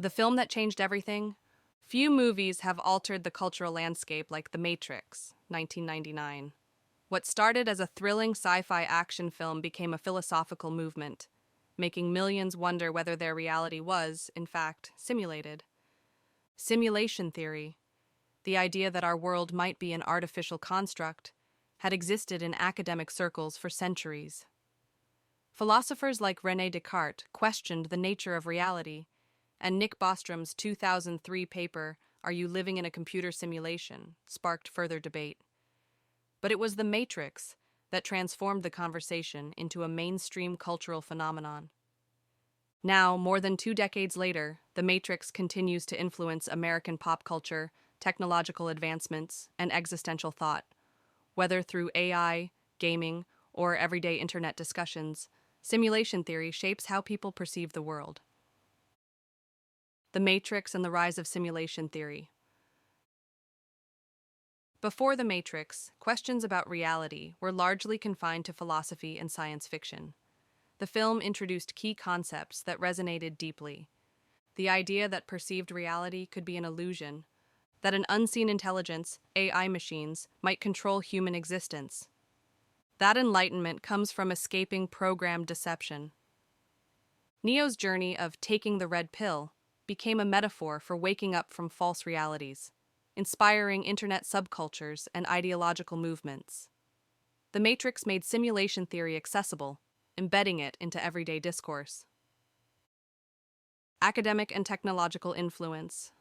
The film that changed everything? Few movies have altered the cultural landscape like The Matrix, 1999. What started as a thrilling sci-fi action film became a philosophical movement, making millions wonder whether their reality was, in fact, simulated. Simulation theory, the idea that our world might be an artificial construct, had existed in academic circles for centuries. Philosophers like René Descartes questioned the nature of reality, and Nick Bostrom's 2003 paper, Are You Living in a Computer Simulation?, sparked further debate. But it was The Matrix that transformed the conversation into a mainstream cultural phenomenon. Now, more than 2 decades later, The Matrix continues to influence American pop culture, technological advancements, and existential thought. Whether through AI, gaming, or everyday internet discussions, simulation theory shapes how people perceive the world. The Matrix and the rise of simulation theory. Before The Matrix, questions about reality were largely confined to philosophy and science fiction. The film introduced key concepts that resonated deeply. The idea that perceived reality could be an illusion, that an unseen intelligence, AI machines, might control human existence. That enlightenment comes from escaping programmed deception. Neo's journey of taking the red pill became a metaphor for waking up from false realities, inspiring internet subcultures and ideological movements. The Matrix made simulation theory accessible, embedding it into everyday discourse. Academic and technological influence.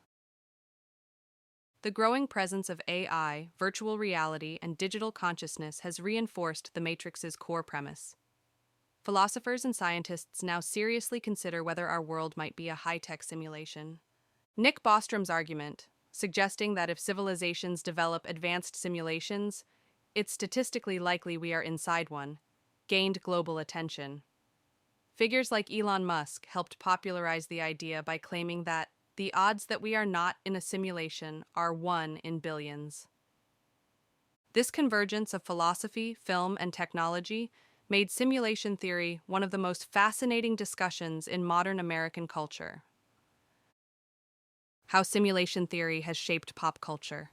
The growing presence of AI, virtual reality, and digital consciousness has reinforced The Matrix's core premise. Philosophers and scientists now seriously consider whether our world might be a high-tech simulation. Nick Bostrom's argument, suggesting that if civilizations develop advanced simulations, it's statistically likely we are inside one, gained global attention. Figures like Elon Musk helped popularize the idea by claiming that the odds that we are not in a simulation are 1 in billions. This convergence of philosophy, film, and technology made simulation theory one of the most fascinating discussions in modern American culture. How simulation theory has shaped pop culture.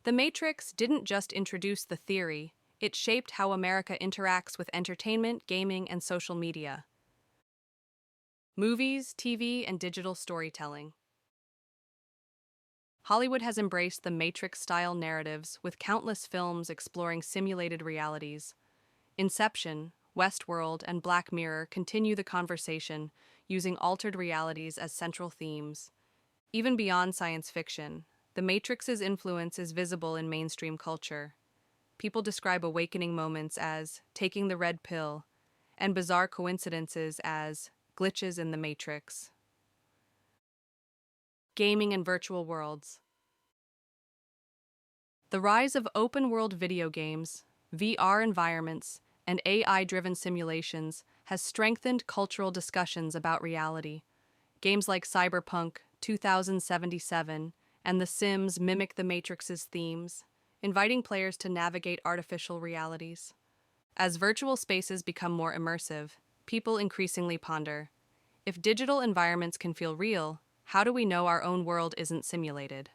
The Matrix didn't just introduce the theory, it shaped how America interacts with entertainment, gaming, and social media. Movies, TV, and digital storytelling. Hollywood has embraced the Matrix-style narratives with countless films exploring simulated realities. Inception, Westworld, and Black Mirror continue the conversation, using altered realities as central themes. Even beyond science fiction, The Matrix's influence is visible in mainstream culture. People describe awakening moments as taking the red pill, and bizarre coincidences as glitches in the Matrix. Gaming and virtual worlds. The rise of open-world video games, VR environments, and AI-driven simulations has strengthened cultural discussions about reality. Games like Cyberpunk 2077 and The Sims mimic the Matrix's themes, inviting players to navigate artificial realities. As virtual spaces become more immersive, people increasingly ponder, if digital environments can feel real, how do we know our own world isn't simulated?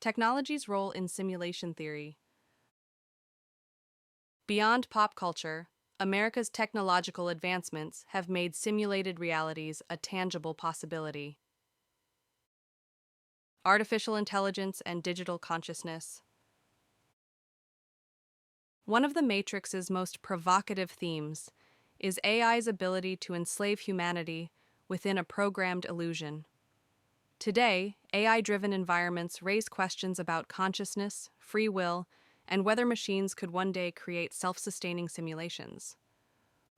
Technology's role in simulation theory. Beyond pop culture, America's technological advancements have made simulated realities a tangible possibility. Artificial intelligence and digital consciousness. One of the Matrix's most provocative themes is AI's ability to enslave humanity within a programmed illusion. Today, AI-driven environments raise questions about consciousness, free will, and whether machines could one day create self-sustaining simulations.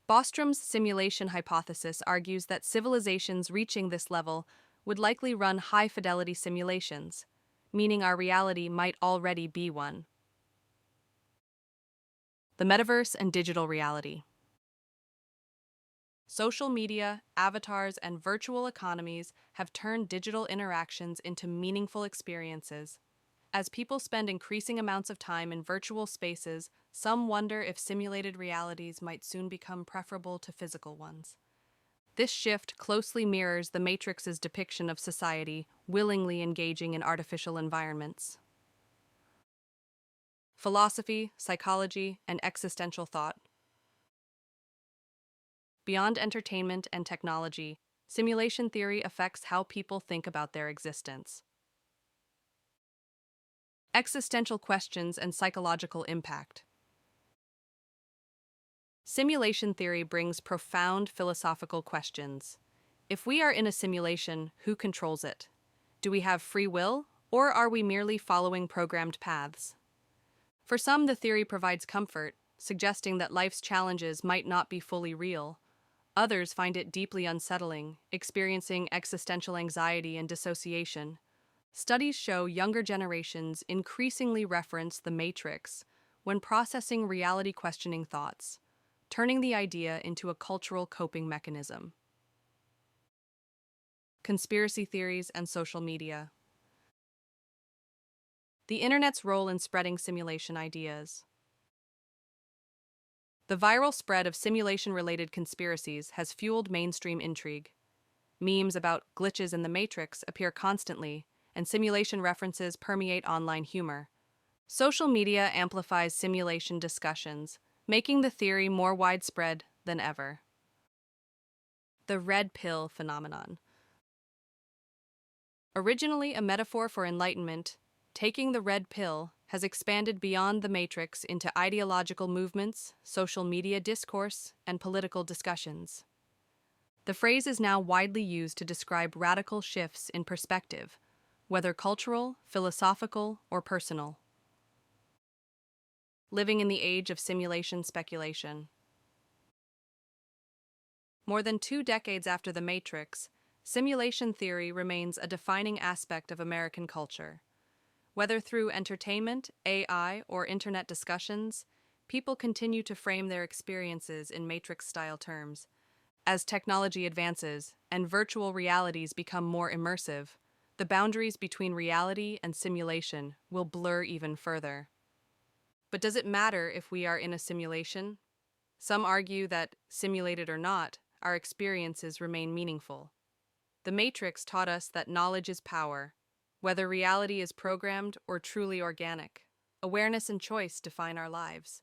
Bostrom's simulation hypothesis argues that civilizations reaching this level would likely run high-fidelity simulations, meaning our reality might already be one. The metaverse and digital reality. Social media, avatars, and virtual economies have turned digital interactions into meaningful experiences. As people spend increasing amounts of time in virtual spaces, some wonder if simulated realities might soon become preferable to physical ones. This shift closely mirrors the Matrix's depiction of society willingly engaging in artificial environments. Philosophy, psychology, and existential thought. Beyond entertainment and technology, simulation theory affects how people think about their existence. Existential questions and psychological impact. Simulation theory brings profound philosophical questions. If we are in a simulation, who controls it? Do we have free will, or are we merely following programmed paths? For some, the theory provides comfort, suggesting that life's challenges might not be fully real. Others find it deeply unsettling, experiencing existential anxiety and dissociation. Studies show younger generations increasingly reference the Matrix when processing reality-questioning thoughts, turning the idea into a cultural coping mechanism. Conspiracy theories and social media. The internet's role in spreading simulation ideas. The viral spread of simulation-related conspiracies has fueled mainstream intrigue. Memes about glitches in the Matrix appear constantly, and simulation references permeate online humor. Social media amplifies simulation discussions, making the theory more widespread than ever. The red pill phenomenon. Originally a metaphor for enlightenment, taking the red pill has expanded beyond the Matrix into ideological movements, social media discourse, and political discussions. The phrase is now widely used to describe radical shifts in perspective, whether cultural, philosophical, or personal. Living in the age of simulation speculation. More than 2 decades after The Matrix, simulation theory remains a defining aspect of American culture. Whether through entertainment, AI, or internet discussions, people continue to frame their experiences in Matrix-style terms. As technology advances and virtual realities become more immersive, the boundaries between reality and simulation will blur even further. But does it matter if we are in a simulation? Some argue that, simulated or not, our experiences remain meaningful. The Matrix taught us that knowledge is power. Whether reality is programmed or truly organic, awareness and choice define our lives.